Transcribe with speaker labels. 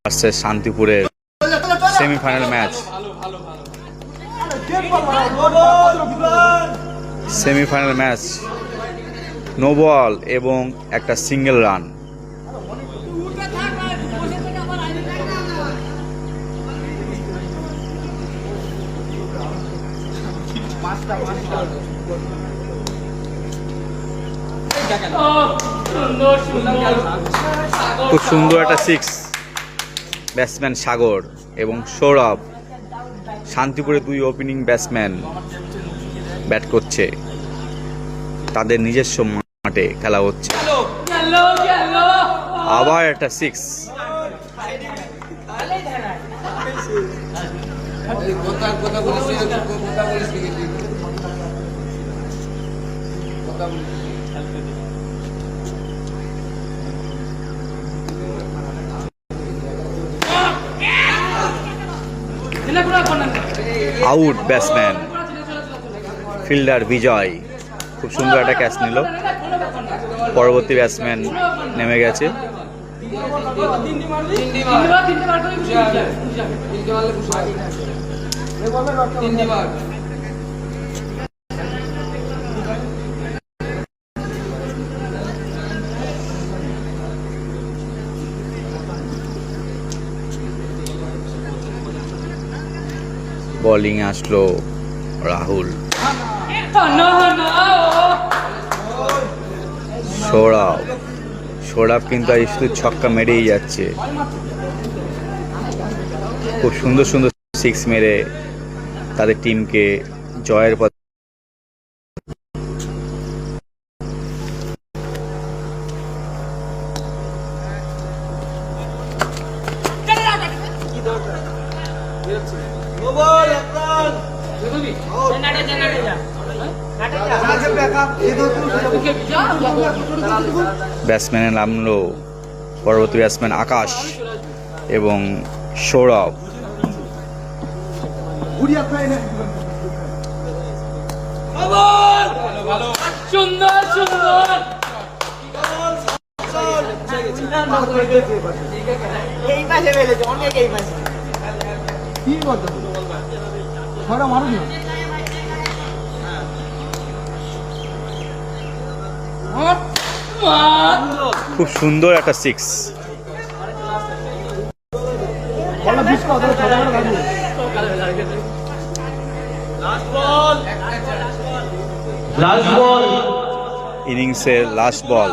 Speaker 1: Versus শান্তিপুরের semifinal match. Semifinal match, no ball এবং একটা সিঙ্গেল রান। খুব সুন্দর একটা সিক্স, ব্যাটসম্যান সাগর এবং সৌরভ। শান্তিপুরে দুই ওপেনিং ব্যাটসম্যান ব্যাট করছে, তাদের নিজস্ব মাঠে খেলা হচ্ছে। আবার একটা সিক্স। আউট ব্যাটসম্যান, ফিল্ডার বিজয় খুব সুন্দর একটা ক্যাচ নিল। পরবর্তী ব্যাটসম্যান নেমে গেছে। বোলিং আসলো রাহুল। সৌরভ কিন্তু আজ শুধু ছক্কা মেরেই যাচ্ছে। খুব সুন্দর সুন্দর সিক্স মেরে তাদের টিমকে জয়ের পথে। ব্যাটসম্যানের নামলো পরবর্তী ব্যাটসম্যান আকাশ এবং সৌরভ।
Speaker 2: সুন্দর সুন্দর এই পাশে ফেলেছে, অনেক এই পাশে। কি বলতো ছয়টা মানুষ না,
Speaker 1: খুব সুন্দর একটা সিক্স। ইনিংসের লাস্ট বল।